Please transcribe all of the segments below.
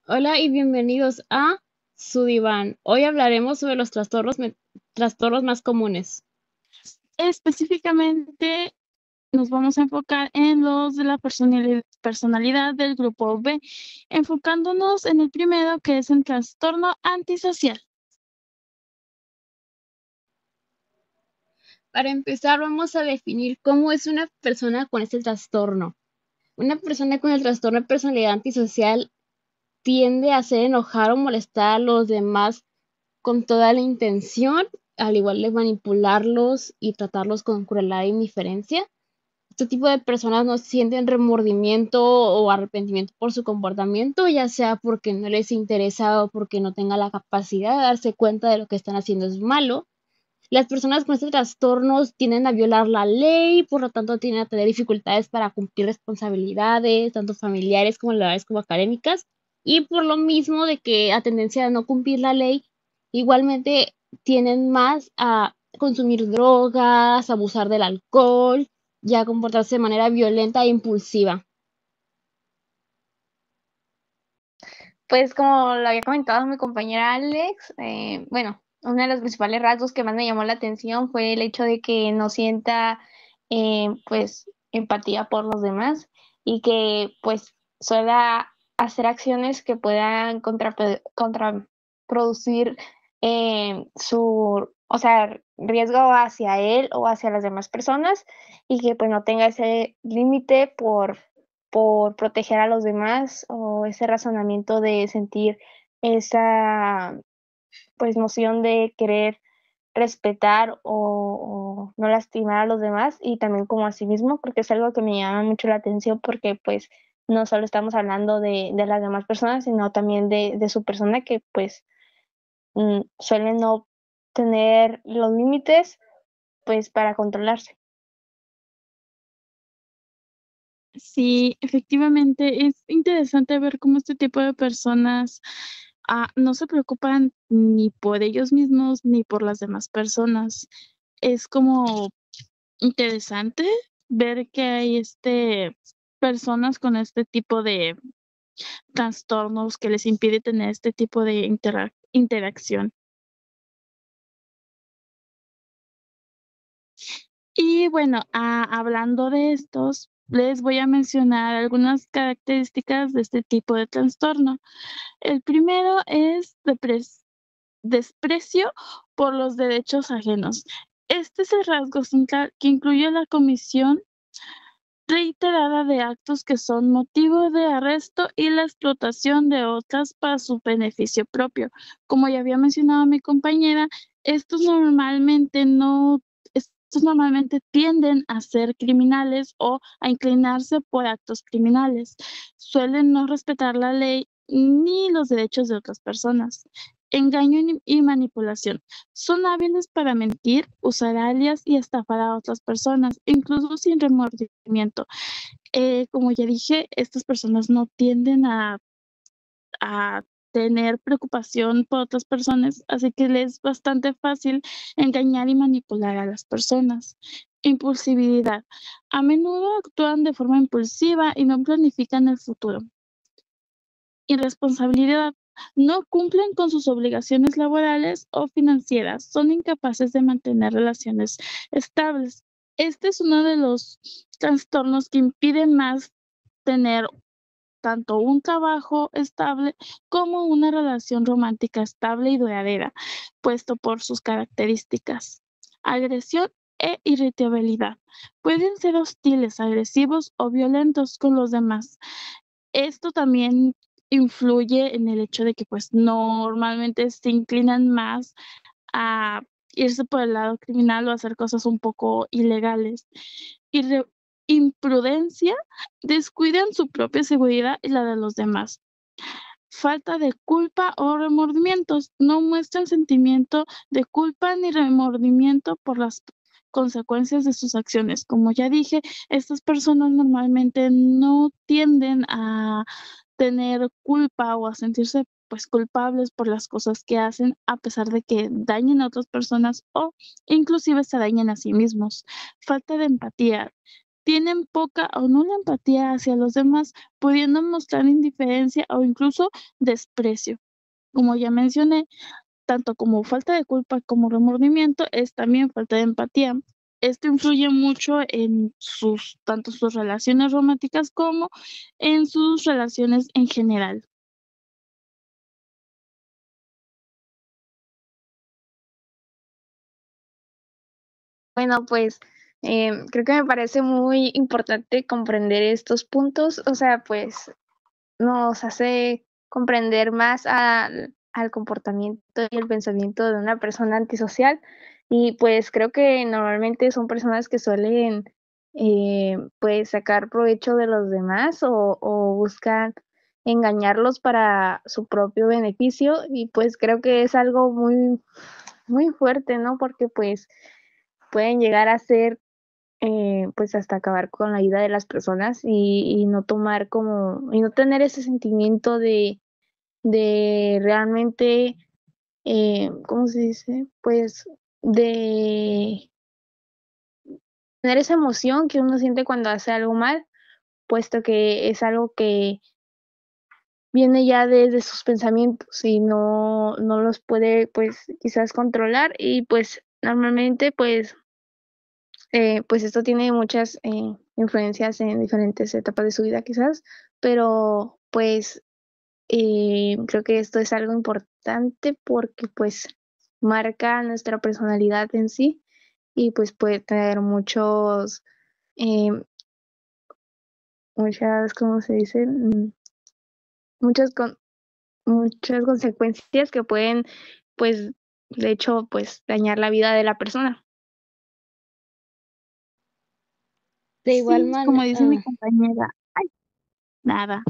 Hola y bienvenidos a Su Diván. Hoy hablaremos sobre los trastornos más comunes. Específicamente nos vamos a enfocar en los de la personalidad del grupo B, enfocándonos en el primero que es el trastorno antisocial. Para empezar, vamos a definir cómo es una persona con este trastorno. Una persona con el trastorno de personalidad antisocial tiende a hacer enojar o molestar a los demás con toda la intención, al igual de manipularlos y tratarlos con crueldad e indiferencia. Este tipo de personas no sienten remordimiento o arrepentimiento por su comportamiento, ya sea porque no les interesa o porque no tengan la capacidad de darse cuenta de lo que están haciendo es malo. Las personas con estos trastornos tienden a violar la ley, por lo tanto tienden a tener dificultades para cumplir responsabilidades, tanto familiares como laborales como académicas, y por lo mismo de que a tendencia a no cumplir la ley, igualmente tienden más a consumir drogas, abusar del alcohol y a comportarse de manera violenta e impulsiva. Pues como lo había comentado mi compañera Alex, bueno, uno de los principales rasgos que más me llamó la atención fue el hecho de que no sienta pues empatía por los demás y que pues suele hacer acciones que puedan contraproducir o sea, riesgo hacia él o hacia las demás personas y que pues no tenga ese límite por proteger a los demás o ese razonamiento de sentir esa pues noción de querer respetar o no lastimar a los demás y también como a sí mismo, porque es algo que me llama mucho la atención porque pues no solo estamos hablando de las demás personas, sino también de su persona que pues suele no tener los límites pues para controlarse. Sí, efectivamente es interesante ver cómo este tipo de personas no se preocupan ni por ellos mismos ni por las demás personas. Es como interesante ver que hay personas con este tipo de trastornos que les impide tener este tipo de interacción. Y bueno, hablando de estos, les voy a mencionar algunas características de este tipo de trastorno. El primero es desprecio por los derechos ajenos. Este es el rasgo central que incluye la comisión reiterada de actos que son motivo de arresto y la explotación de otras para su beneficio propio. Como ya había mencionado mi compañera, estos normalmente no, estos normalmente tienden a ser criminales o a inclinarse por actos criminales. Suelen no respetar la ley ni los derechos de otras personas. Engaño y manipulación. Son hábiles para mentir, usar alias y estafar a otras personas, incluso sin remordimiento. Como ya dije, estas personas no tienden a tener preocupación por otras personas, así que les es bastante fácil engañar y manipular a las personas. Impulsividad. A menudo actúan de forma impulsiva y no planifican el futuro. Irresponsabilidad. No cumplen con sus obligaciones laborales o financieras. Son incapaces de mantener relaciones estables. Este es uno de los trastornos que impiden más tener tanto un trabajo estable como una relación romántica estable y duradera, puesto por sus características. Agresión e irritabilidad. Pueden ser hostiles, agresivos o violentos con los demás. Esto también influye en el hecho de que, pues, normalmente se inclinan más a irse por el lado criminal o hacer cosas un poco ilegales. Irre Imprudencia, descuidan su propia seguridad y la de los demás. Falta de culpa o remordimientos, no muestran sentimiento de culpa ni remordimiento por las consecuencias de sus acciones. Como ya dije, estas personas normalmente no tienden a tener culpa o a sentirse pues culpables por las cosas que hacen a pesar de que dañen a otras personas o inclusive se dañen a sí mismos. Falta de empatía. tienen poca o nula empatía hacia los demás, pudiendo mostrar indiferencia o incluso desprecio. Como ya mencioné, tanto como falta de culpa como remordimiento es también falta de empatía. Esto influye mucho en tanto sus relaciones románticas como en sus relaciones en general. Bueno, pues creo que me parece muy importante comprender estos puntos, o sea, pues nos hace comprender más al comportamiento y el pensamiento de una persona antisocial y pues creo que normalmente son personas que suelen pues sacar provecho de los demás o buscan engañarlos para su propio beneficio y pues creo que es algo muy muy fuerte, ¿no? Porque pues pueden llegar a ser pues hasta acabar con la vida de las personas y no tomar como, y no tener ese sentimiento de realmente, ¿cómo se dice? Pues de tener esa emoción que uno siente cuando hace algo mal, puesto que es algo que viene ya desde sus pensamientos y no los puede pues quizás controlar y pues normalmente pues esto tiene muchas influencias en diferentes etapas de su vida quizás, pero pues creo que esto es algo importante porque pues marca nuestra personalidad en sí y pues puede tener eh, muchas, ¿cómo se dice? Muchas, muchas consecuencias que pueden pues de hecho pues dañar la vida de la persona. De igual Sí, como manera, dice mi compañera, ay, nada.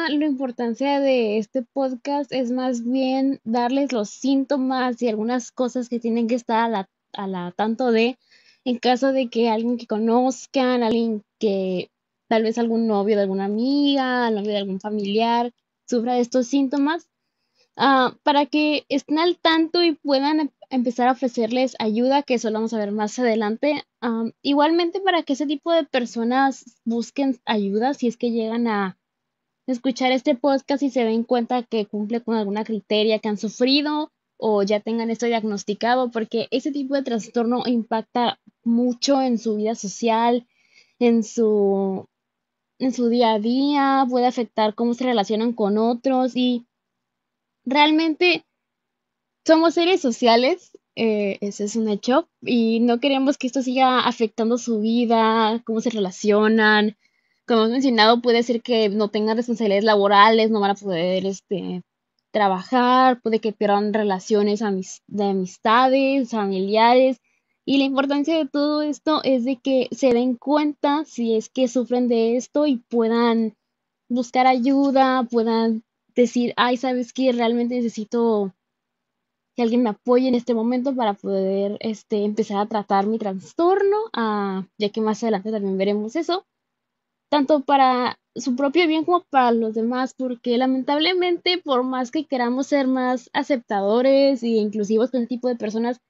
la importancia de este podcast es más bien darles los síntomas y algunas cosas que tienen que estar a la tanto de, en caso de que alguien que conozcan, alguien que tal vez algún novio de alguna amiga, novio de algún familiar, sufra de estos síntomas, para que estén al tanto y puedan empezar a ofrecerles ayuda, que eso lo vamos a ver más adelante. Igualmente para que ese tipo de personas busquen ayuda si es que llegan a escuchar este podcast y se den cuenta que cumple con alguna criteria que han sufrido o ya tengan esto diagnosticado, porque ese tipo de trastorno impacta mucho en su vida social, en su, en su día a día, puede afectar cómo se relacionan con otros y realmente somos seres sociales, ese es un hecho, y no queremos que esto siga afectando su vida, cómo se relacionan. Como hemos mencionado, puede ser que no tengan responsabilidades laborales, no van a poder trabajar, puede que pierdan relaciones de amistades, familiares. Y la importancia de todo esto es de que se den cuenta si es que sufren de esto y puedan buscar ayuda, puedan decir, ay, ¿sabes qué? Realmente necesito que alguien me apoye en este momento para poder empezar a tratar mi trastorno, ya que más adelante también veremos eso, tanto para su propio bien como para los demás, porque lamentablemente por más que queramos ser más aceptadores e inclusivos con este tipo de personas,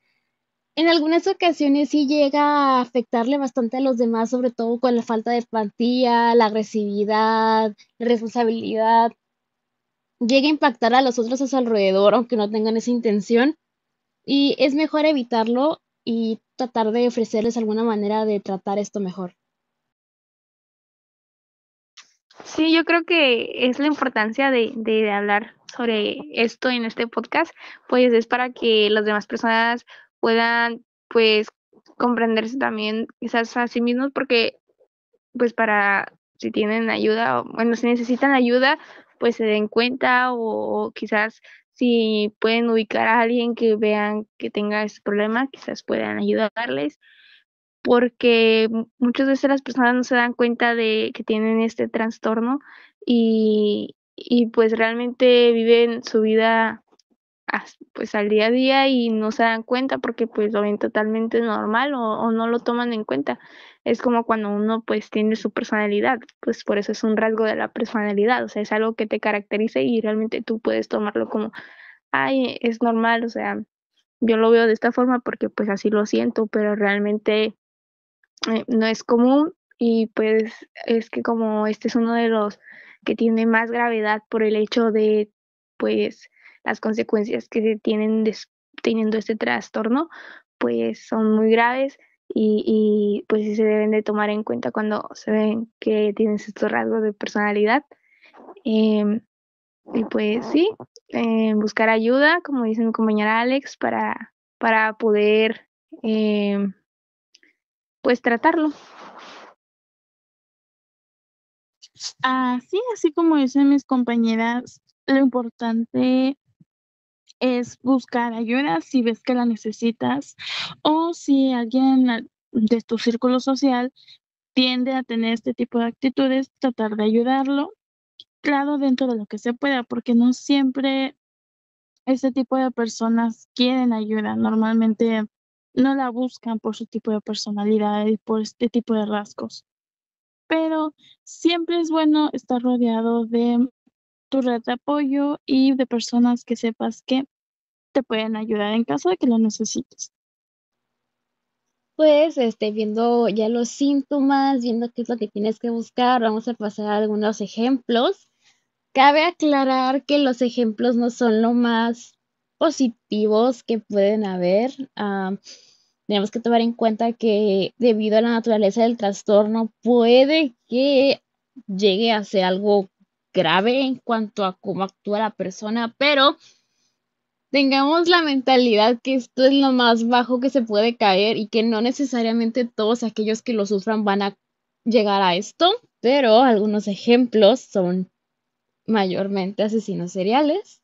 en algunas ocasiones sí llega a afectarle bastante a los demás, sobre todo con la falta de empatía, la agresividad, la responsabilidad, llega a impactar a los otros a su alrededor, aunque no tengan esa intención. Y es mejor evitarlo y tratar de ofrecerles alguna manera de tratar esto mejor. Sí, yo creo que es la importancia de hablar sobre esto en este podcast, pues es para que las demás personas puedan pues comprenderse también quizás a sí mismos, porque pues para si tienen ayuda, o bueno, si necesitan ayuda, pues se den cuenta o quizás si pueden ubicar a alguien que vean que tenga ese problema, quizás puedan ayudarles porque muchas veces las personas no se dan cuenta de que tienen este trastorno y pues realmente viven su vida pues al día a día y no se dan cuenta porque pues lo ven totalmente normal o no lo toman en cuenta. Es como cuando uno pues tiene su personalidad, pues por eso es un rasgo de la personalidad, o sea, es algo que te caracteriza y realmente tú puedes tomarlo como, ay, es normal, o sea, yo lo veo de esta forma porque pues así lo siento, pero realmente no es común y pues es que como este es uno de los que tiene más gravedad por el hecho de pues las consecuencias que se tienen teniendo este trastorno pues son muy graves pues sí se deben de tomar en cuenta cuando se ven que tienes estos rasgos de personalidad. Em, y pues sí, buscar ayuda, como dice mi compañera Alex, para poder em, pues tratarlo. Así como dicen mis compañeras, lo importante es buscar ayuda si ves que la necesitas o si alguien de tu círculo social tiende a tener este tipo de actitudes, tratar de ayudarlo, claro, dentro de lo que se pueda, porque no siempre este tipo de personas quieren ayuda, normalmente no la buscan por su tipo de personalidad y por este tipo de rasgos. Pero siempre es bueno estar rodeado de tu red de apoyo y de personas que sepas que te pueden ayudar en caso de que lo necesites. Pues, viendo ya los síntomas, viendo qué es lo que tienes que buscar, vamos a pasar a algunos ejemplos. Cabe aclarar que los ejemplos no son lo más positivos que pueden haber. Tenemos que tomar en cuenta que debido a la naturaleza del trastorno puede que llegue a ser algo grave en cuanto a cómo actúa la persona, pero tengamos la mentalidad que esto es lo más bajo que se puede caer y que no necesariamente todos aquellos que lo sufran van a llegar a esto, pero algunos ejemplos son mayormente asesinos seriales.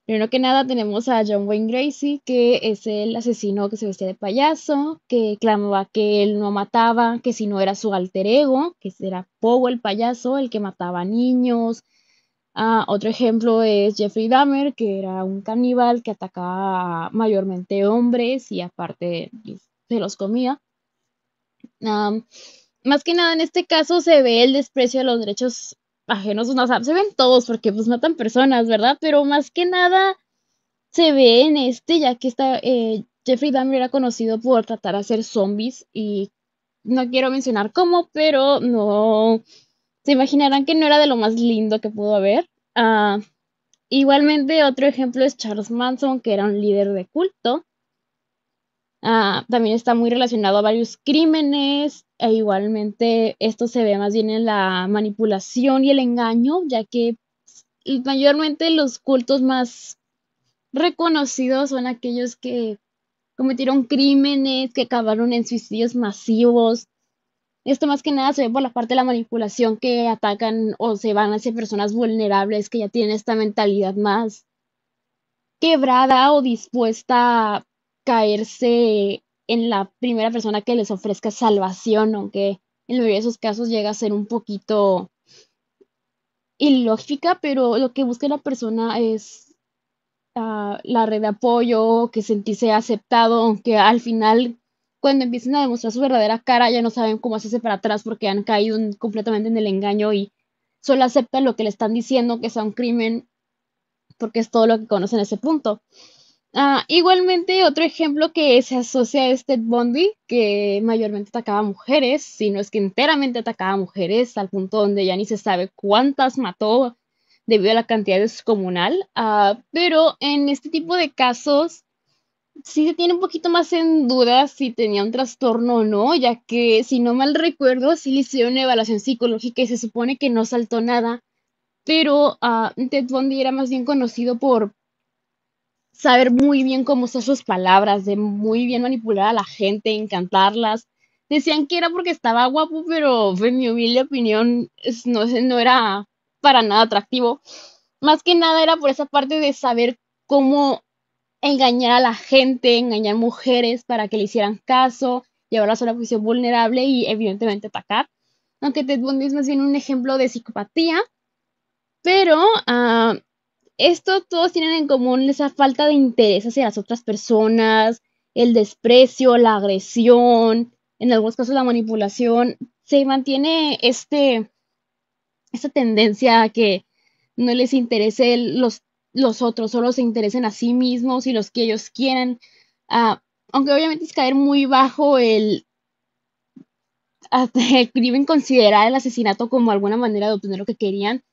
Primero que nada tenemos a John Wayne Gacy, que es el asesino que se vestía de payaso, que clamaba que él no mataba, que si no era su alter ego, que era Pogo el payaso, el que mataba niños. Otro ejemplo es Jeffrey Dahmer, que era un caníbal que atacaba mayormente hombres y aparte se los comía. Más que nada en este caso se ve el desprecio a los derechos ajenos, no, o sea, se ven todos porque pues matan personas, ¿verdad? Pero más que nada se ve en ya que Jeffrey Dahmer era conocido por tratar de hacer zombies y no quiero mencionar cómo, pero no, se imaginarán que no era de lo más lindo que pudo haber. Igualmente otro ejemplo es Charles Manson, que era un líder de culto. También está muy relacionado a varios crímenes e igualmente esto se ve más bien en la manipulación y el engaño, ya que mayormente los cultos más reconocidos son aquellos que cometieron crímenes, que acabaron en suicidios masivos. Esto más que nada se ve por la parte de la manipulación que atacan o se van hacia personas vulnerables que ya tienen esta mentalidad más quebrada o dispuesta a caerse en la primera persona que les ofrezca salvación, aunque en la mayoría de esos casos llega a ser un poquito ilógica, pero lo que busca la persona es la red de apoyo, que sentirse aceptado, aunque al final, cuando empiecen a demostrar su verdadera cara, ya no saben cómo hacerse para atrás porque han caído completamente en el engaño y solo aceptan lo que le están diciendo que sea un crimen porque es todo lo que conocen a ese punto. Igualmente, otro ejemplo que se asocia a Ted Bundy, que mayormente atacaba a mujeres, si no es que enteramente atacaba a mujeres, al punto donde ya ni se sabe cuántas mató debido a la cantidad descomunal. Pero en este tipo de casos, sí se tiene un poquito más en duda si tenía un trastorno o no, ya que si no mal recuerdo, sí le hicieron una evaluación psicológica y se supone que no saltó nada. Pero Ted Bundy era más bien conocido por saber muy bien cómo usar sus palabras, de muy bien manipular a la gente, encantarlas. Decían que era porque estaba guapo, pero en mi humilde opinión no era para nada atractivo. Más que nada era por esa parte de saber cómo engañar a la gente, engañar mujeres para que le hicieran caso, llevarlas a una posición vulnerable y evidentemente atacar. Aunque Ted Bundy es más bien un ejemplo de psicopatía, pero Esto todos tienen en común esa falta de interés hacia las otras personas, el desprecio, la agresión, en algunos casos la manipulación. Se mantiene esta tendencia a que no les interese los otros, solo se interesen a sí mismos y los que ellos quieran. Ah, aunque obviamente es caer muy bajo hasta el crimen considerar el asesinato como alguna manera de obtener lo que querían.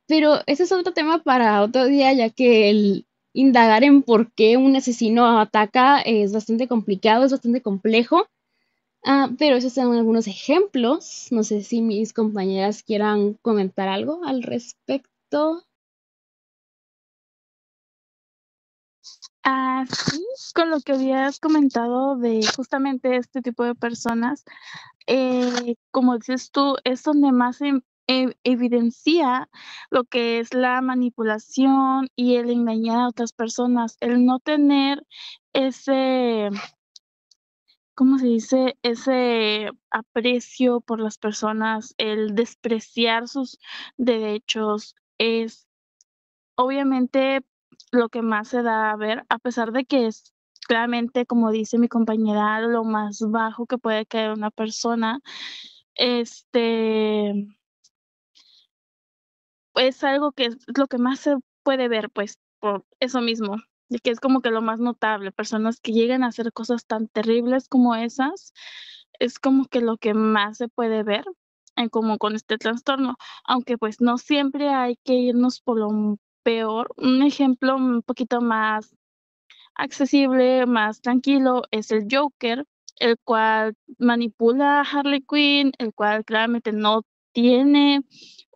Pero ese es otro tema para otro día, ya que el indagar en por qué un asesino ataca es bastante complicado, es bastante complejo. Pero esos son algunos ejemplos. No sé si mis compañeras quieran comentar algo al respecto. Sí, con lo que habías comentado de justamente este tipo de personas, como dices tú, es donde más evidencia lo que es la manipulación y el engañar a otras personas, el no tener ese, ¿cómo se dice? Ese aprecio por las personas, el despreciar sus derechos, es obviamente lo que más se da a ver, a pesar de que es claramente, como dice mi compañera, lo más bajo que puede caer una persona, este, es algo que es lo que más se puede ver, pues, por eso mismo, de que es como que lo más notable, personas que llegan a hacer cosas tan terribles como esas, es como que lo que más se puede ver en como con este trastorno, aunque, pues, no siempre hay que irnos por lo peor. Un ejemplo un poquito más accesible, más tranquilo, es el Joker, el cual manipula a Harley Quinn, el cual claramente no tiene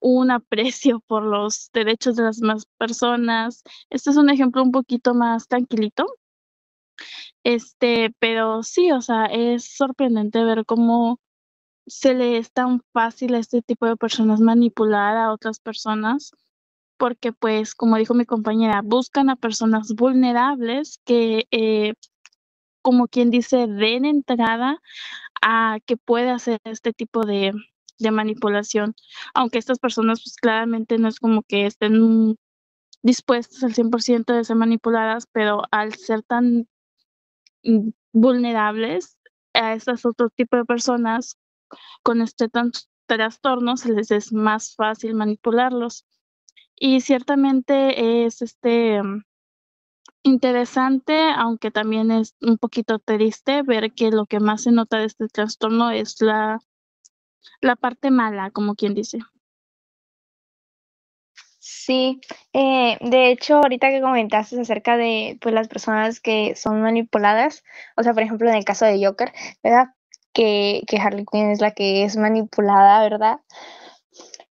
un aprecio por los derechos de las demás personas. Este es un ejemplo un poquito más tranquilito, pero sí, o sea, es sorprendente ver cómo se le es tan fácil a este tipo de personas manipular a otras personas, porque, pues, como dijo mi compañera, buscan a personas vulnerables que, como quien dice, den entrada a que pueda hacer este tipo de manipulación, aunque estas personas, pues, claramente no es como que estén dispuestas al 100% de ser manipuladas, pero al ser tan, vulnerables a estos otro tipo de personas con trastorno, se les es más fácil manipularlos. Y ciertamente es, interesante, aunque también es un poquito triste ver que lo que más se nota de este trastorno es la parte mala, como quien dice. Sí, de hecho, ahorita que comentaste acerca de pues las personas que son manipuladas, o sea, por ejemplo, en el caso de Joker, ¿verdad? Que Harley Quinn es la que es manipulada, ¿verdad?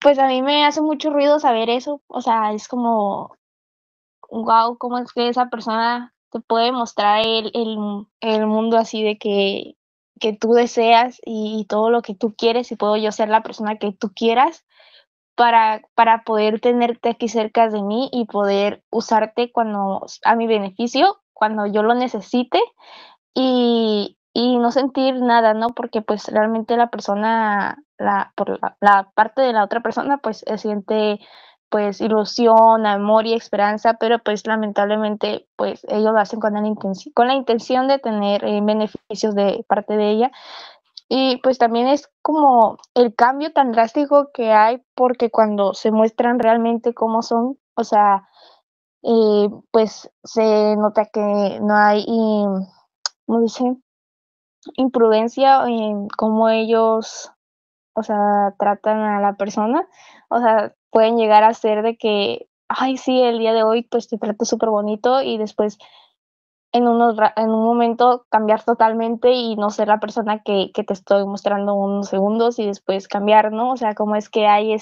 Pues a mí me hace mucho ruido saber eso, o sea, es como, wow, cómo es que esa persona te puede mostrar el mundo así de que tú deseas y todo lo que tú quieres y puedo yo ser la persona que tú quieras para poder tenerte aquí cerca de mí y poder usarte cuando a mi beneficio, cuando yo lo necesite y no sentir nada, ¿no? Porque pues realmente la persona, por la parte de la otra persona, pues siente pues ilusión, amor y esperanza, pero pues lamentablemente pues ellos lo hacen con la intención de tener beneficios de parte de ella y pues también es como el cambio tan drástico que hay porque cuando se muestran realmente cómo son, o sea, pues se nota que no hay, ¿cómo dicen? Imprudencia en cómo ellos, o sea, tratan a la persona. O sea, pueden llegar a ser de que, ay, sí, el día de hoy pues te trato súper bonito y después en un momento cambiar totalmente y no ser la persona que te estoy mostrando unos segundos y después cambiar, ¿no? O sea, cómo es que hay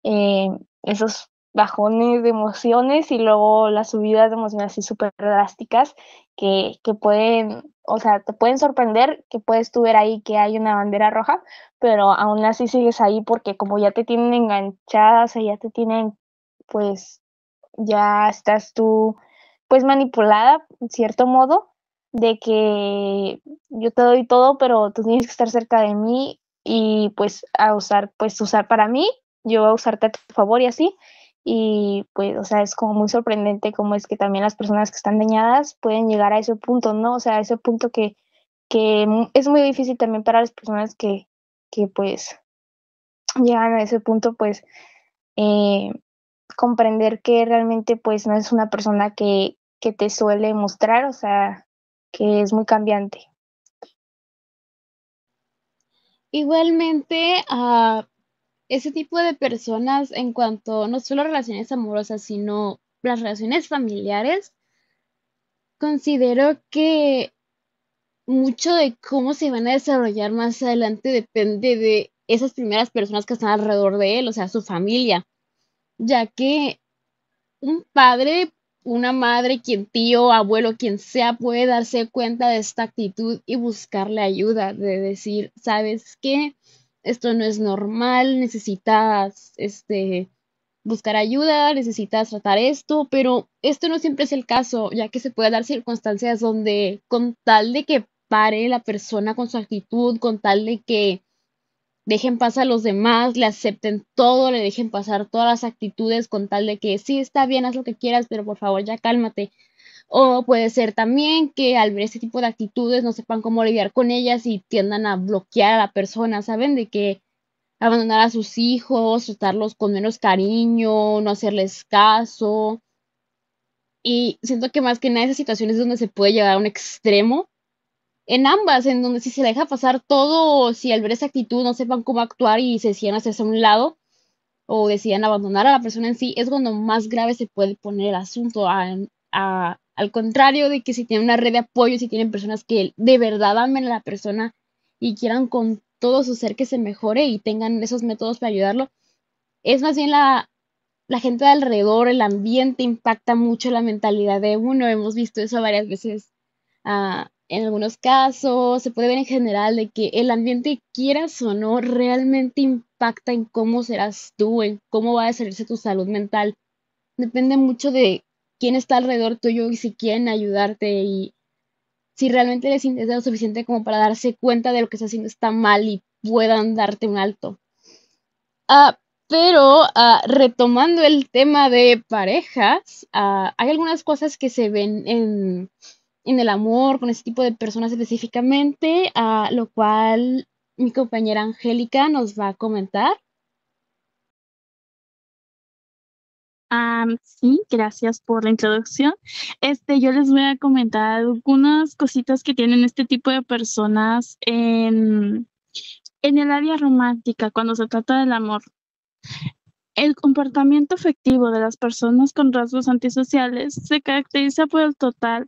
eh, esos bajones de emociones y luego las subidas de emociones así súper drásticas que pueden, o sea, te pueden sorprender que puedes tú ver ahí que hay una bandera roja, pero aún así sigues ahí porque como ya te tienen enganchada, o sea, ya te tienen, pues, ya estás tú pues manipulada, en cierto modo, de que yo te doy todo, pero tú tienes que estar cerca de mí y pues a usar, pues usar para mí, yo a usarte a tu favor y así. Y pues, o sea, es como muy sorprendente cómo es que también las personas que están dañadas pueden llegar a ese punto, ¿no? O sea, a ese punto que es muy difícil también para las personas que pues llegan a ese punto, pues eh, comprender que realmente pues no es una persona que te suele mostrar, o sea, que es muy cambiante. Igualmente, a ese tipo de personas en cuanto no solo a relaciones amorosas, sino las relaciones familiares, considero que mucho de cómo se van a desarrollar más adelante depende de esas primeras personas que están alrededor de él, o sea, su familia, ya que un padre, una madre, quien tío, abuelo, quien sea, puede darse cuenta de esta actitud y buscarle ayuda, de decir, ¿sabes qué? Esto no es normal, necesitas, buscar ayuda, necesitas tratar esto, pero esto no siempre es el caso, ya que se puede dar circunstancias donde con tal de que pare la persona con su actitud, con tal de que dejen pasar a los demás, le acepten todo, le dejen pasar todas las actitudes con tal de que sí está bien, haz lo que quieras, pero por favor ya cálmate. O puede ser también que al ver este tipo de actitudes no sepan cómo lidiar con ellas y tiendan a bloquear a la persona, ¿saben? De que abandonar a sus hijos, tratarlos con menos cariño, no hacerles caso. Y siento que más que nada esas situaciones donde se puede llegar a un extremo en ambas, en donde si se deja pasar todo, o si al ver esa actitud no sepan cómo actuar y se decían hacerse a un lado, o decían abandonar a la persona en sí, es cuando más grave se puede poner el asunto. Al contrario de que si tienen una red de apoyo, si tienen personas que de verdad amen a la persona y quieran con todo su ser que se mejore y tengan esos métodos para ayudarlo, es más bien la gente de alrededor, el ambiente impacta mucho la mentalidad de uno. Hemos visto eso varias veces, en algunos casos, se puede ver en general de que el ambiente, quieras o no, realmente impacta en cómo serás tú, en cómo va a desarrollarse tu salud mental. Depende mucho de quién está alrededor tuyo y si quieren ayudarte y si realmente les interesa lo suficiente como para darse cuenta de lo que está haciendo está mal y puedan darte un alto. Ah, pero retomando el tema de parejas, hay algunas cosas que se ven en el amor con ese tipo de personas específicamente, lo cual mi compañera Angélica nos va a comentar. Sí, gracias por la introducción. Yo les voy a comentar algunas cositas que tienen este tipo de personas en el área romántica cuando se trata del amor. El comportamiento afectivo de las personas con rasgos antisociales se caracteriza por el total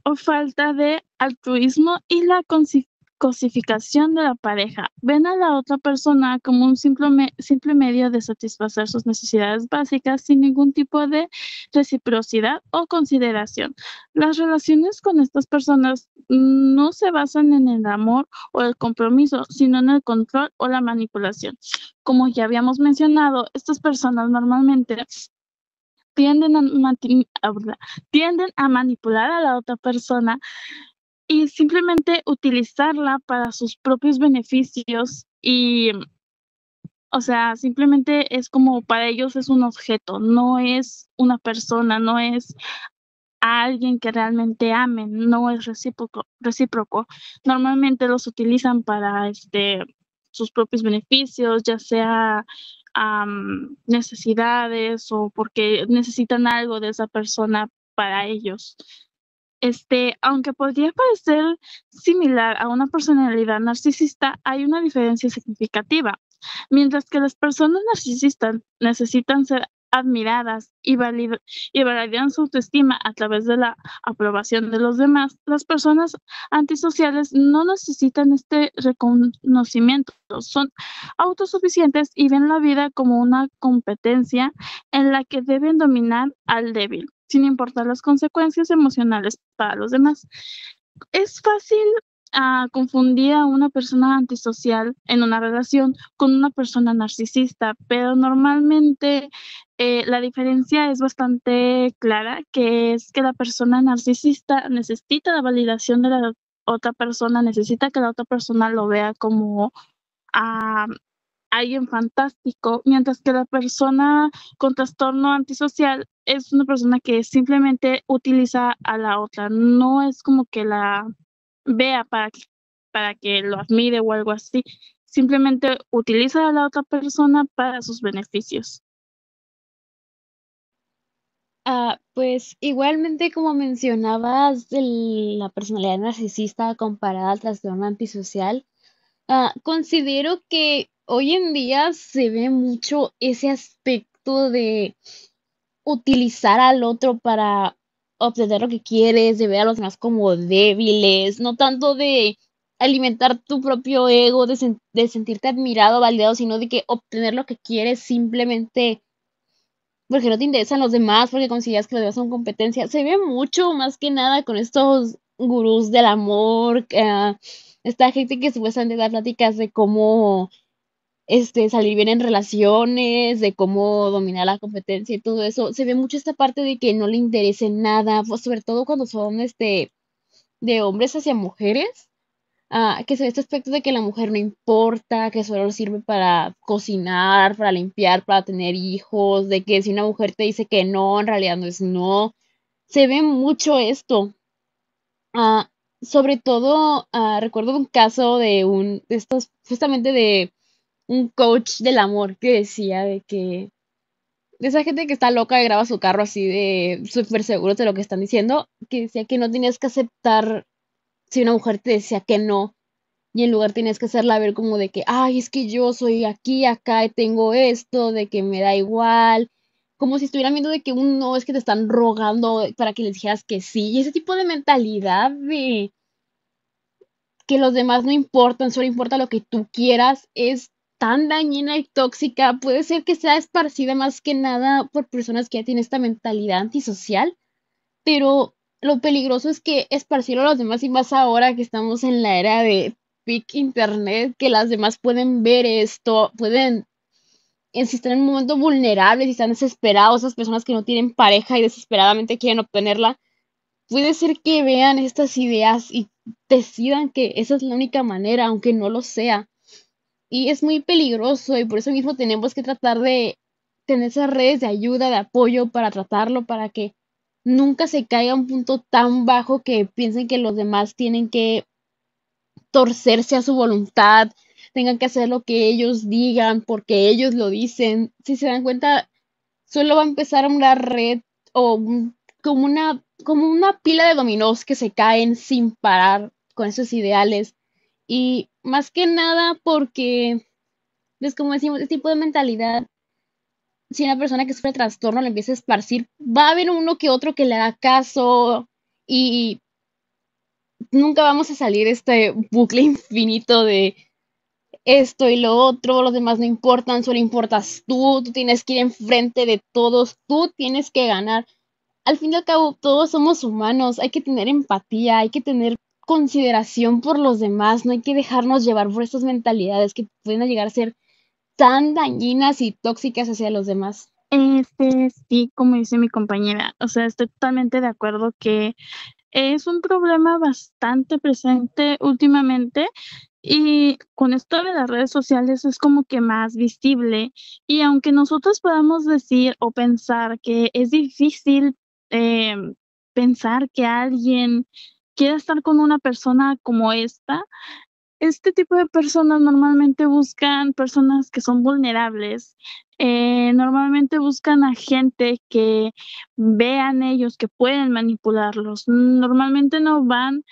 o falta de altruismo y la cosificación de la pareja. Ven a la otra persona como un simple medio de satisfacer sus necesidades básicas sin ningún tipo de reciprocidad o consideración. Las relaciones con estas personas no se basan en el amor o el compromiso, sino en el control o la manipulación. Como ya habíamos mencionado, estas personas normalmente tienden tienden a manipular a la otra persona y simplemente utilizarla para sus propios beneficios y, o sea, simplemente es como para ellos es un objeto, no es una persona, no es alguien que realmente amen, no es recíproco. Normalmente los utilizan para sus propios beneficios, ya sea necesidades o porque necesitan algo de esa persona para ellos. Aunque podría parecer similar a una personalidad narcisista, hay una diferencia significativa. Mientras que las personas narcisistas necesitan ser admiradas y validan su autoestima a través de la aprobación de los demás, las personas antisociales no necesitan este reconocimiento, son autosuficientes y ven la vida como una competencia en la que deben dominar al débil, sin importar las consecuencias emocionales para los demás. Es fácil confundir a una persona antisocial en una relación con una persona narcisista, pero normalmente la diferencia es bastante clara, que es que la persona narcisista necesita la validación de la otra persona, necesita que la otra persona lo vea como alguien fantástico, mientras que la persona con trastorno antisocial es una persona que simplemente utiliza a la otra, no es como que la vea para que lo admire o algo así, simplemente utiliza a la otra persona para sus beneficios. Pues igualmente como mencionabas de la personalidad narcisista comparada al trastorno antisocial, considero que hoy en día se ve mucho ese aspecto de utilizar al otro para obtener lo que quieres, de ver a los demás como débiles, no tanto de alimentar tu propio ego, de sentirte admirado, validado, sino de que obtener lo que quieres simplemente porque no te interesan los demás, porque consideras que los demás son competencia. Se ve mucho más que nada con estos gurús del amor, esta gente que supuestamente da pláticas de cómo salir bien en relaciones, de cómo dominar la competencia y todo eso. Se ve mucho esta parte de que no le interese nada, pues, sobre todo cuando son de hombres hacia mujeres, que se ve este aspecto de que la mujer no importa, que solo sirve para cocinar, para limpiar, para tener hijos, de que si una mujer te dice que no, en realidad no es no. Se ve mucho esto. Ah, Sobre todo, recuerdo un caso de estos, justamente de un coach del amor que decía de que, de esa gente que está loca y graba su carro así de súper seguros de lo que están diciendo, que decía que no tenías que aceptar si una mujer te decía que no, y en lugar tienes que hacerla ver como de que, ay, es que yo soy aquí, acá y tengo esto, de que me da igual, como si estuvieran viendo de que un no es que te están rogando para que les dijeras que sí, y ese tipo de mentalidad de que los demás no importan, solo importa lo que tú quieras, es tan dañina y tóxica, puede ser que sea esparcida más que nada por personas que ya tienen esta mentalidad antisocial, pero lo peligroso es que esparcirlo a los demás y más ahora que estamos en la era de peak internet, que las demás pueden ver esto, pueden, si están en un momento vulnerable, si están desesperados, esas personas que no tienen pareja y desesperadamente quieren obtenerla, puede ser que vean estas ideas y decidan que esa es la única manera, aunque no lo sea. Y es muy peligroso y por eso mismo tenemos que tratar de tener esas redes de ayuda, de apoyo para tratarlo, para que nunca se caiga a un punto tan bajo que piensen que los demás tienen que torcerse a su voluntad, tengan que hacer lo que ellos digan porque ellos lo dicen. Si se dan cuenta, solo va a empezar una red o como una pila de dominós que se caen sin parar con esos ideales. Y más que nada porque, pues como decimos, este tipo de mentalidad, si una persona que sufre trastorno le empieza a esparcir, va a haber uno que otro que le haga caso y nunca vamos a salir de este bucle infinito de esto y lo otro, los demás no importan, solo importas tú tienes que ir enfrente de todos, tú tienes que ganar. Al fin y al cabo, todos somos humanos, hay que tener empatía, hay que tener consideración por los demás, no hay que dejarnos llevar por estas mentalidades que pueden llegar a ser tan dañinas y tóxicas hacia los demás. Sí, como dice mi compañera, o sea, estoy totalmente de acuerdo que es un problema bastante presente últimamente y con esto de las redes sociales es como que más visible y aunque nosotros podamos decir o pensar que es difícil pensar que alguien quiera estar con una persona como esta, este tipo de personas normalmente buscan personas que son vulnerables, normalmente buscan a gente que vean ellos que pueden manipularlos. Normalmente no van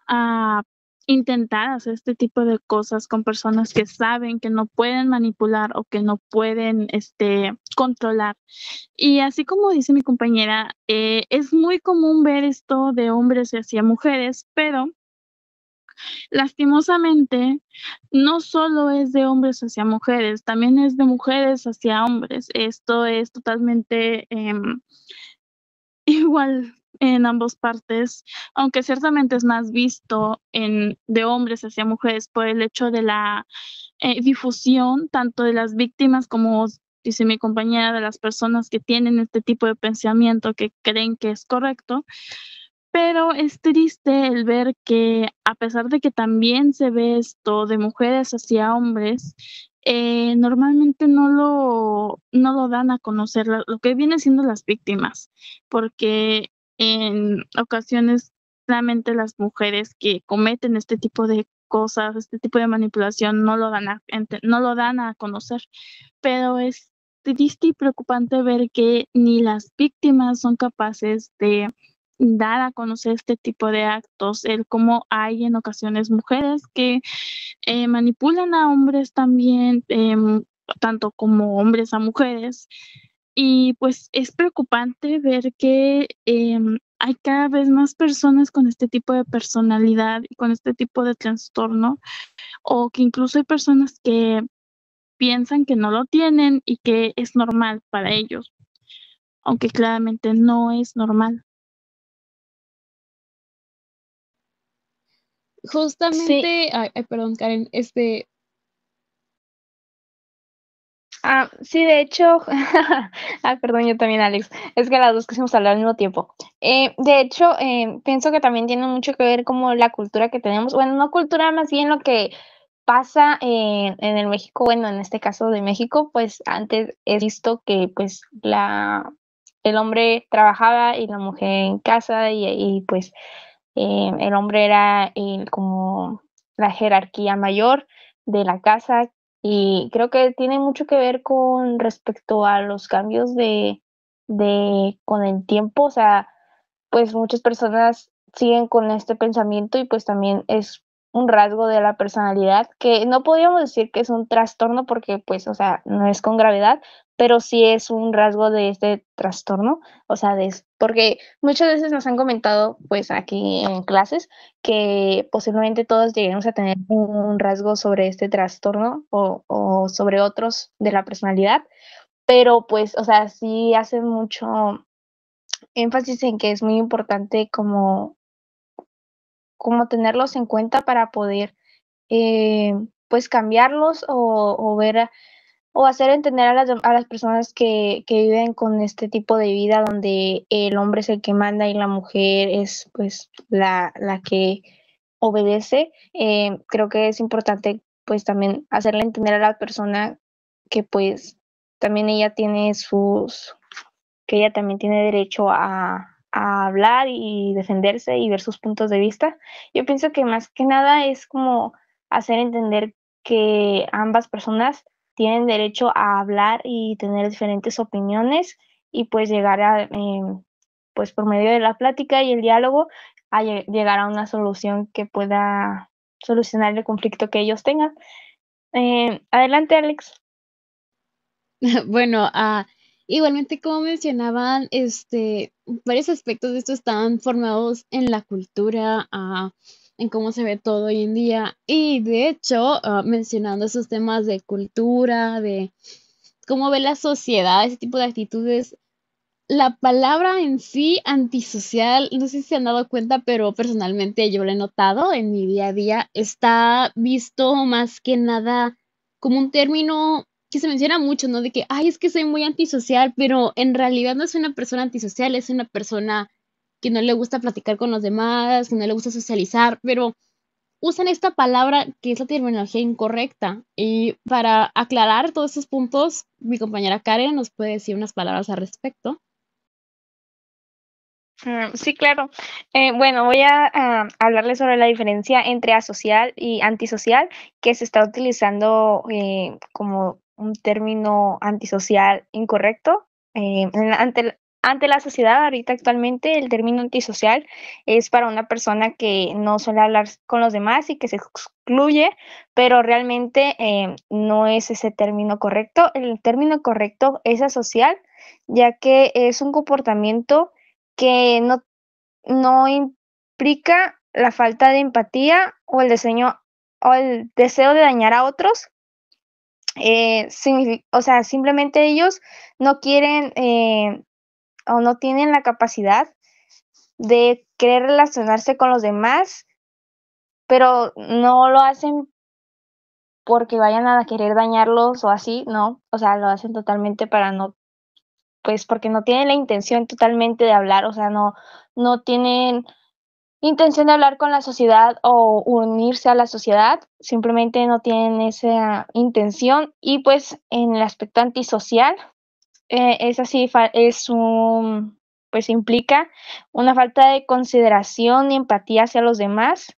a intentar hacer este tipo de cosas con personas que saben que no pueden manipular o que no pueden, controlar. Y así como dice mi compañera, es muy común ver esto de hombres hacia mujeres, pero lastimosamente, no solo es de hombres hacia mujeres, también es de mujeres hacia hombres. Esto es totalmente igual en ambas partes, aunque ciertamente es más visto de hombres hacia mujeres por el hecho de la difusión, tanto de las víctimas como dice mi compañera, de las personas que tienen este tipo de pensamiento que creen que es correcto. Pero es triste el ver que, a pesar de que también se ve esto de mujeres hacia hombres, normalmente no lo dan a conocer lo que vienen siendo las víctimas, porque en ocasiones solamente las mujeres que cometen este tipo de cosas, este tipo de manipulación, no lo dan a conocer, pero es triste y preocupante ver que ni las víctimas son capaces de dar a conocer este tipo de actos, el cómo hay en ocasiones mujeres que manipulan a hombres también, tanto como hombres a mujeres. Y pues es preocupante ver que hay cada vez más personas con este tipo de personalidad y con este tipo de trastorno, o que incluso hay personas que piensan que no lo tienen y que es normal para ellos, aunque claramente no es normal. Sí, Justamente, ay, perdón, Karen, sí, de hecho, perdón, yo también, Alex, es que las dos quisimos hablar al mismo tiempo. De hecho, pienso que también tiene mucho que ver como la cultura que tenemos, bueno, no cultura, más bien lo que pasa en el México, bueno, en este caso de México, pues antes he visto que pues el hombre trabajaba y la mujer en casa y pues el hombre era como la jerarquía mayor de la casa y creo que tiene mucho que ver con respecto a los cambios con el tiempo, o sea, pues muchas personas siguen con este pensamiento y pues también es un rasgo de la personalidad que no podríamos decir que es un trastorno porque pues, o sea, no es con gravedad, pero sí es un rasgo de este trastorno, o sea, porque muchas veces nos han comentado pues aquí en clases que posiblemente todos lleguemos a tener un rasgo sobre este trastorno o sobre otros de la personalidad, pero pues, o sea, sí hace mucho énfasis en que es muy importante como tenerlos en cuenta para poder eh, pues cambiarlos o ver o hacer entender a a las personas que viven con este tipo de vida donde el hombre es el que manda y la mujer es pues la que obedece. Creo que es importante pues también hacerle entender a la persona que pues también ella tiene que ella también tiene derecho a hablar y defenderse y ver sus puntos de vista. Yo pienso que más que nada es como hacer entender que ambas personas tienen derecho a hablar y tener diferentes opiniones y pues llegar pues por medio de la plática y el diálogo, llegar a una solución que pueda solucionar el conflicto que ellos tengan. Adelante, Alex. bueno, igualmente como mencionaban, varios aspectos de esto están formados en la cultura, en cómo se ve todo hoy en día. Y de hecho, mencionando esos temas de cultura, de cómo ve la sociedad, ese tipo de actitudes, la palabra en sí, antisocial, no sé si se han dado cuenta, pero personalmente yo lo he notado en mi día a día, está visto más que nada como un término que se menciona mucho, ¿no? De que, ay, es que soy muy antisocial, pero en realidad no es una persona antisocial, es una persona que no le gusta platicar con los demás, que no le gusta socializar, pero usan esta palabra que es la terminología incorrecta. Y para aclarar todos estos puntos, mi compañera Karen nos puede decir unas palabras al respecto. Sí, claro. Bueno, voy a hablarles sobre la diferencia entre asocial y antisocial, que se está utilizando como un término antisocial incorrecto. Ante la sociedad, ahorita actualmente, el término antisocial es para una persona que no suele hablar con los demás y que se excluye, pero realmente no es ese término correcto. El término correcto es asocial, ya que es un comportamiento que no implica la falta de empatía o el deseo de dañar a otros. O sea, simplemente ellos no quieren o no tienen la capacidad de querer relacionarse con los demás, pero no lo hacen porque vayan a querer dañarlos o así, no. O sea, lo hacen totalmente para no, pues porque no tienen la intención totalmente de hablar, o sea, no tienen intención de hablar con la sociedad o unirse a la sociedad, simplemente no tienen esa intención y pues en el aspecto antisocial, es así, pues implica una falta de consideración y empatía hacia los demás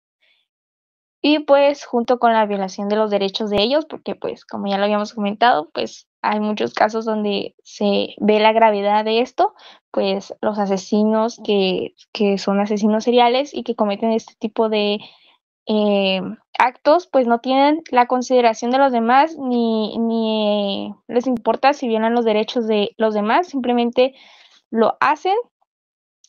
y pues junto con la violación de los derechos de ellos, porque pues como ya lo habíamos comentado, pues hay muchos casos donde se ve la gravedad de esto, pues los asesinos que son asesinos seriales y que cometen este tipo de actos, pues no tienen la consideración de los demás ni les importa si violan los derechos de los demás, simplemente lo hacen.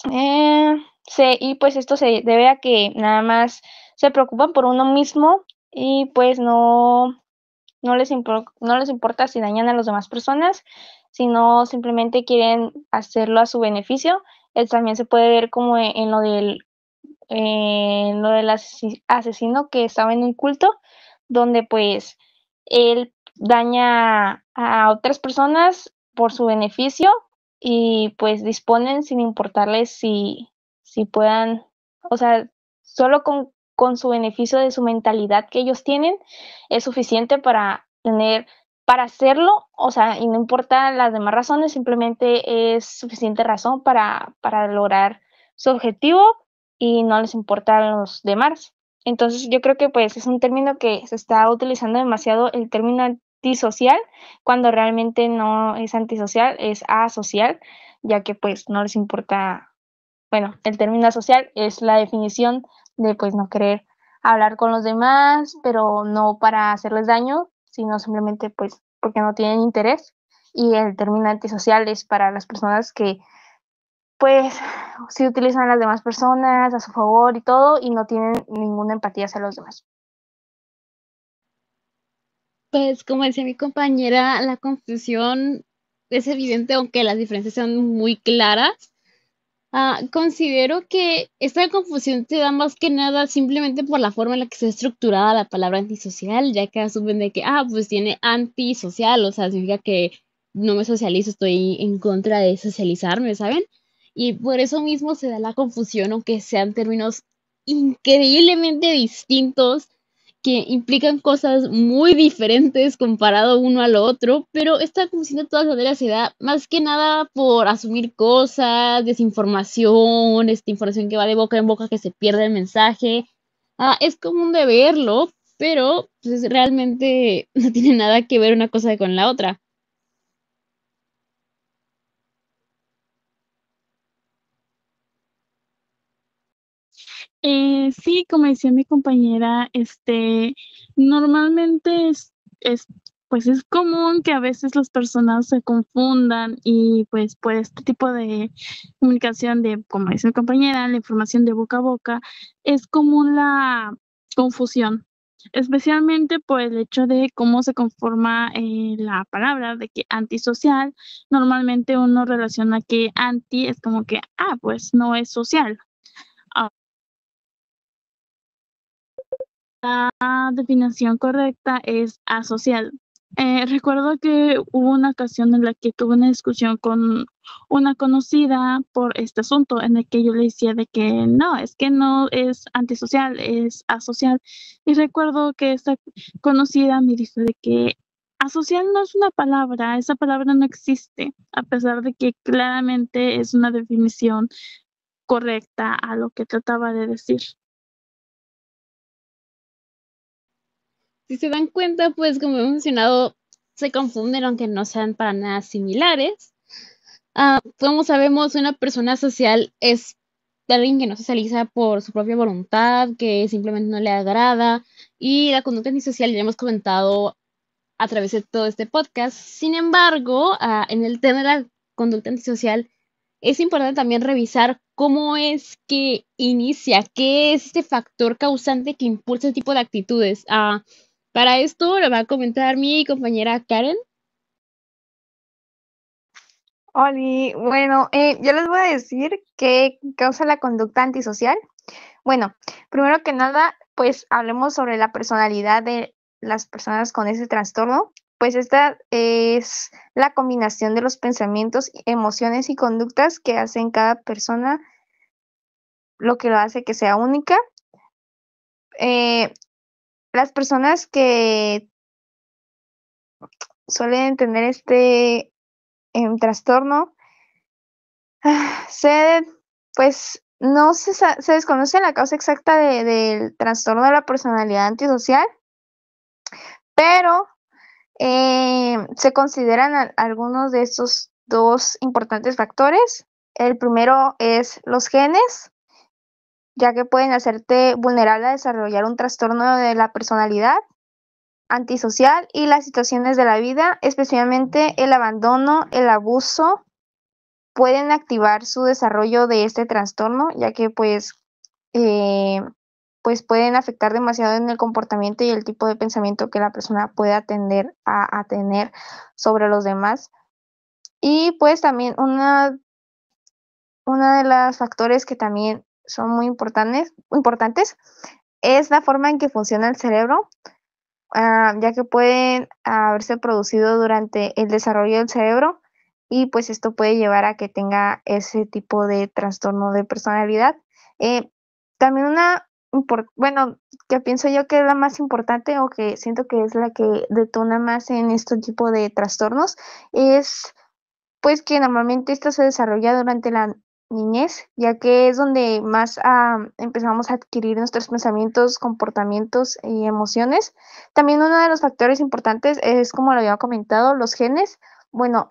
Y pues esto se debe a que nada más se preocupan por uno mismo y pues no les importa si dañan a las demás personas, sino simplemente quieren hacerlo a su beneficio. También se puede ver como en lo del asesino que estaba en un culto, donde pues él daña a otras personas por su beneficio y pues disponen sin importarles si puedan, o sea, solo con su beneficio de su mentalidad que ellos tienen es suficiente para hacerlo, o sea, y no importa las demás razones, simplemente es suficiente razón para lograr su objetivo y no les importan los demás. Entonces yo creo que pues es un término que se está utilizando demasiado, el término antisocial, cuando realmente no es antisocial, es asocial, ya que pues no les importa, bueno, el término asocial es la definición de pues no querer hablar con los demás, pero no para hacerles daño, sino simplemente pues porque no tienen interés. Y el término antisocial es para las personas que pues sí utilizan a las demás personas a su favor y todo, y no tienen ninguna empatía hacia los demás. Pues como decía mi compañera, la confusión es evidente, aunque las diferencias sean muy claras. Considero que esta confusión se da más que nada simplemente por la forma en la que está estructurada la palabra antisocial, ya que asumen de que, pues tiene antisocial, o sea, significa que no me socializo, estoy en contra de socializarme, ¿saben? Y por eso mismo se da la confusión, aunque sean términos increíblemente distintos que implican cosas muy diferentes comparado uno al otro, pero esta confusión de todas maneras se da más que nada por asumir cosas, desinformación, esta información que va de boca en boca que se pierde el mensaje. Es común de verlo, pero pues, realmente no tiene nada que ver una cosa con la otra. Sí, como decía mi compañera, normalmente pues es común que a veces las personas se confundan y pues por este tipo de comunicación de, como dice mi compañera, la información de boca a boca, es común la confusión, especialmente por el hecho de cómo se conforma la palabra, de que antisocial, normalmente uno relaciona que anti es como que, pues no es social. La definición correcta es asocial. Recuerdo que hubo una ocasión en la que tuve una discusión con una conocida por este asunto, en el que yo le decía de que no, es que no es antisocial, es asocial. Y recuerdo que esta conocida me dijo de que asocial no es una palabra, esa palabra no existe, a pesar de que claramente es una definición correcta a lo que trataba de decir. Si se dan cuenta, pues como hemos mencionado, se confunden aunque no sean para nada similares. Como sabemos, una persona social es alguien que no socializa por su propia voluntad, que simplemente no le agrada, y la conducta antisocial ya hemos comentado a través de todo este podcast. Sin embargo, en el tema de la conducta antisocial, es importante también revisar cómo es que inicia, qué es este factor causante que impulsa este tipo de actitudes. Para esto lo va a comentar mi compañera Karen. Oli, bueno, yo les voy a decir qué causa la conducta antisocial. Bueno, primero que nada, pues hablemos sobre la personalidad de las personas con ese trastorno. Pues esta es la combinación de los pensamientos, emociones y conductas que hacen cada persona lo que lo hace que sea única. Las personas que suelen tener este trastorno, pues no se desconoce la causa exacta del trastorno de la personalidad antisocial, pero se consideran algunos de estos dos importantes factores. El primero es los genes, ya que pueden hacerte vulnerable a desarrollar un trastorno de la personalidad antisocial, y las situaciones de la vida, especialmente el abandono, el abuso, pueden activar su desarrollo de este trastorno, ya que pues pueden afectar demasiado en el comportamiento y el tipo de pensamiento que la persona pueda tender a tener sobre los demás. Y pues también una de los factores que también son muy importantes es la forma en que funciona el cerebro, ya que pueden haberse producido durante el desarrollo del cerebro, y pues esto puede llevar a que tenga ese tipo de trastorno de personalidad. También bueno, que pienso yo que es la más importante, o que siento que es la que detona más en este tipo de trastornos, es pues que normalmente esto se desarrolla durante la niñez, ya que es donde más empezamos a adquirir nuestros pensamientos, comportamientos y emociones. También uno de los factores importantes es, como lo había comentado, los genes. Bueno,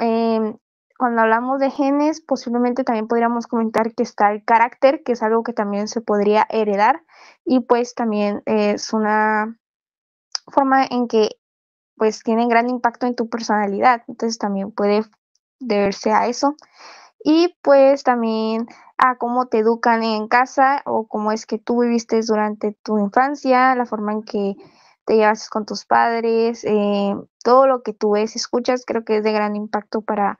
cuando hablamos de genes, posiblemente también podríamos comentar que está el carácter, que es algo que también se podría heredar, y pues también es una forma en que pues tienen gran impacto en tu personalidad, entonces también puede deberse a eso. Y pues también a cómo te educan en casa, o cómo es que tú viviste durante tu infancia, la forma en que te llevas con tus padres, todo lo que tú ves y escuchas, creo que es de gran impacto para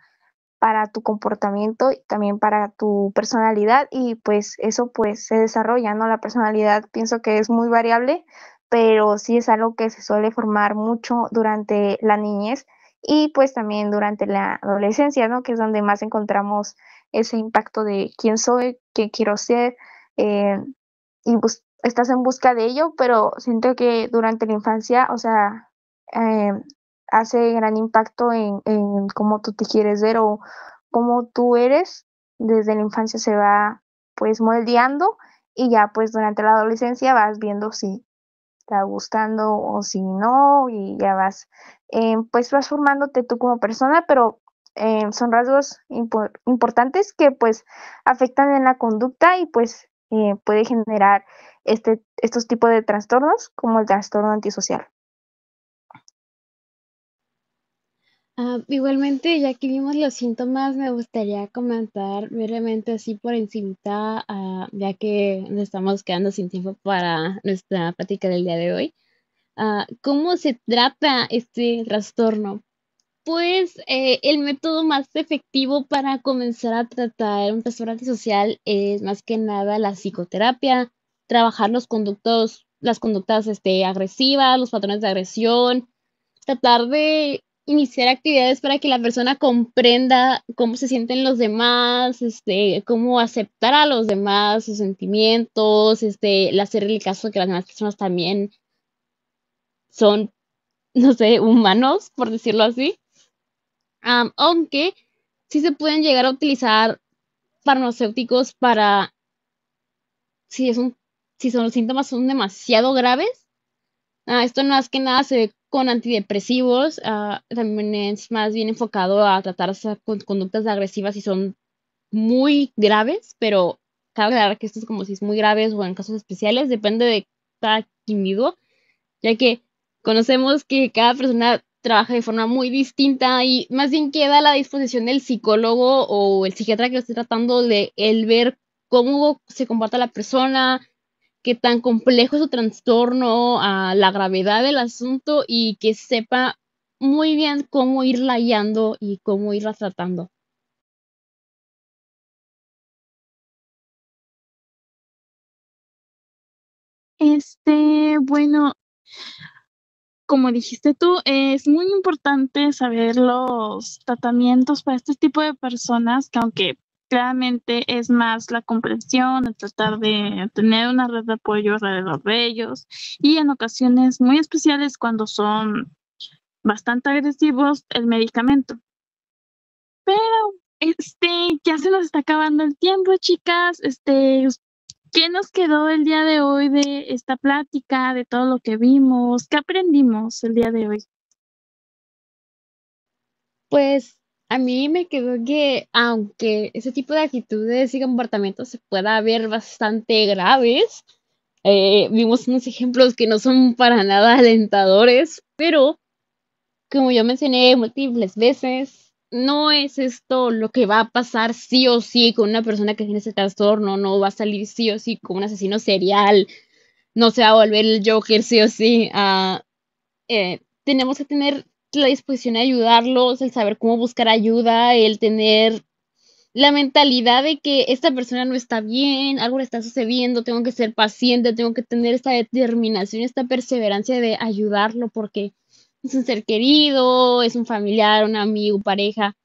tu comportamiento y también para tu personalidad, y pues eso pues se desarrolla, ¿no? La personalidad pienso que es muy variable, pero sí es algo que se suele formar mucho durante la niñez y pues también durante la adolescencia, ¿no? Que es donde más encontramos ese impacto de quién soy, qué quiero ser, y pues estás en busca de ello, pero siento que durante la infancia, o sea, eh, hace gran impacto en cómo tú te quieres ver o cómo tú eres. Desde la infancia se va pues moldeando, y ya pues durante la adolescencia vas viendo si está gustando o si no, y ya pues vas formándote tú como persona, pero son rasgos importantes que pues afectan en la conducta, y pues puede generar estos tipos de trastornos como el trastorno antisocial. Igualmente, ya que vimos los síntomas, me gustaría comentar brevemente así por encimita, ya que nos estamos quedando sin tiempo para nuestra plática del día de hoy. ¿Cómo se trata este trastorno? Pues el método más efectivo para comenzar a tratar un trastorno antisocial es más que nada la psicoterapia, trabajar las conductas agresivas, los patrones de agresión, tratar de iniciar actividades para que la persona comprenda cómo se sienten los demás, cómo aceptar a los demás, sus sentimientos, el hacerle el caso de que las demás personas también son, no sé, humanos, por decirlo así. Aunque sí se pueden llegar a utilizar farmacéuticos para si es un, si son los síntomas son demasiado graves. Esto no más que nada se ve con antidepresivos, también es más bien enfocado a tratarse con conductas agresivas si son muy graves, pero cabe aclarar que esto es como si es muy graves o en casos especiales, depende de cada individuo, ya que conocemos que cada persona trabaja de forma muy distinta y más bien queda a la disposición del psicólogo o el psiquiatra que esté tratando de el ver cómo se comporta la persona, qué tan complejo es su trastorno, a la gravedad del asunto y que sepa muy bien cómo irla guiando y cómo irla tratando. Bueno, como dijiste tú, es muy importante saber los tratamientos para este tipo de personas que, aunque claramente es más la comprensión, el tratar de tener una red de apoyo alrededor de ellos y en ocasiones muy especiales cuando son bastante agresivos, el medicamento. Pero, ya se nos está acabando el tiempo, chicas. ¿Qué nos quedó el día de hoy de esta plática, de todo lo que vimos? ¿Qué aprendimos el día de hoy? Pues a mí me quedó que aunque ese tipo de actitudes y comportamientos se pueda ver bastante graves, vimos unos ejemplos que no son para nada alentadores, pero como yo mencioné múltiples veces, no es esto lo que va a pasar sí o sí con una persona que tiene ese trastorno, no va a salir sí o sí como un asesino serial, no se va a volver el Joker sí o sí. Tenemos que tener la disposición de ayudarlos, el saber cómo buscar ayuda, el tener la mentalidad de que esta persona no está bien, algo le está sucediendo, tengo que ser paciente, tengo que tener esta determinación, esta perseverancia de ayudarlo porque es un ser querido, es un familiar, un amigo, pareja,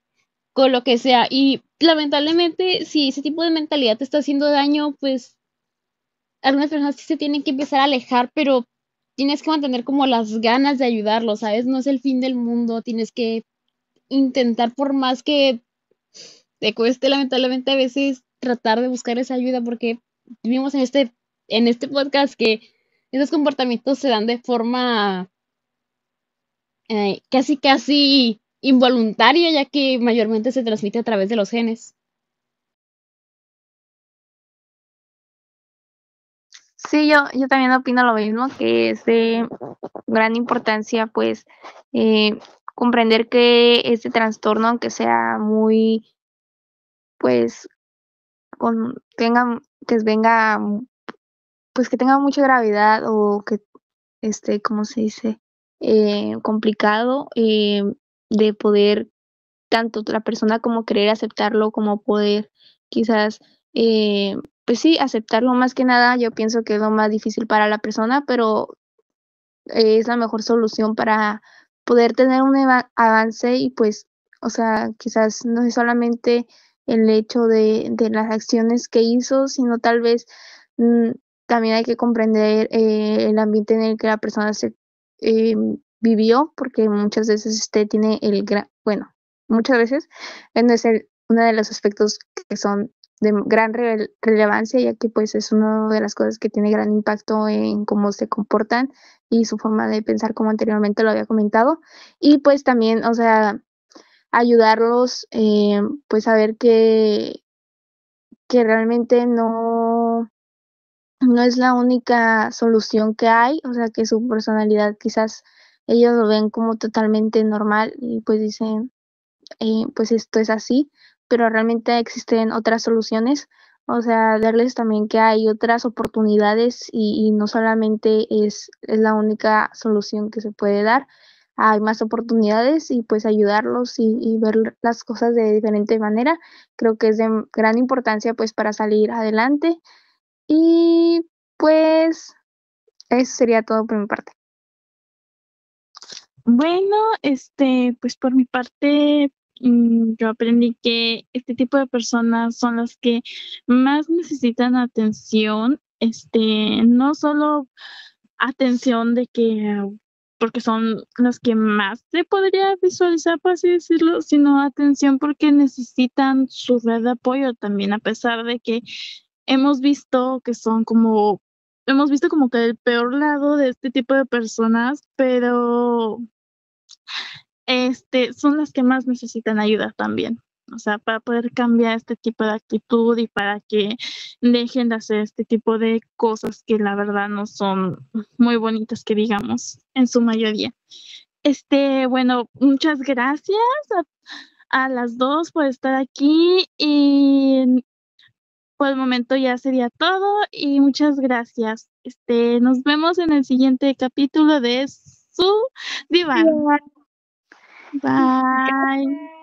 con lo que sea. Y lamentablemente, si ese tipo de mentalidad te está haciendo daño, pues algunas personas sí se tienen que empezar a alejar, pero tienes que mantener como las ganas de ayudarlo, ¿sabes? No es el fin del mundo, tienes que intentar por más que te cueste lamentablemente a veces tratar de buscar esa ayuda porque vimos en este podcast que esos comportamientos se dan de forma casi involuntaria, ya que mayormente se transmite a través de los genes. Sí, yo también opino lo mismo, que es de gran importancia, pues, eh, comprender que este trastorno, aunque sea muy, pues, que venga, pues, que tenga mucha gravedad o que, ¿cómo se dice? Complicado, de poder tanto la persona como querer aceptarlo, como poder quizás, pues sí, aceptarlo más que nada, yo pienso que es lo más difícil para la persona, pero es la mejor solución para poder tener un avance y pues, o sea, quizás no es solamente el hecho de las acciones que hizo, sino tal vez mm, también hay que comprender el ambiente en el que la persona se vivió, porque muchas veces tiene bueno, muchas veces no es uno de los aspectos que son de gran relevancia, ya que pues es una de las cosas que tiene gran impacto en cómo se comportan y su forma de pensar, como anteriormente lo había comentado. Y pues también, o sea, ayudarlos, pues a ver que realmente no es la única solución que hay, o sea, que su personalidad quizás ellos lo ven como totalmente normal y pues dicen, pues esto es así, pero realmente existen otras soluciones, o sea, darles también que hay otras oportunidades y no solamente es la única solución que se puede dar, hay más oportunidades y pues ayudarlos y ver las cosas de diferente manera, creo que es de gran importancia pues para salir adelante y pues eso sería todo por mi parte. Bueno, pues por mi parte, yo aprendí que este tipo de personas son las que más necesitan atención, no solo atención de que, porque son las que más se podría visualizar, por así decirlo, sino atención porque necesitan su red de apoyo también, a pesar de que hemos visto que son como, hemos visto como que el peor lado de este tipo de personas, pero son las que más necesitan ayuda también. O sea, para poder cambiar este tipo de actitud y para que dejen de hacer este tipo de cosas que la verdad no son muy bonitas, que digamos, en su mayoría. Bueno, muchas gracias a las dos por estar aquí y por el momento ya sería todo y muchas gracias. Nos vemos en el siguiente capítulo de su diván. Bye.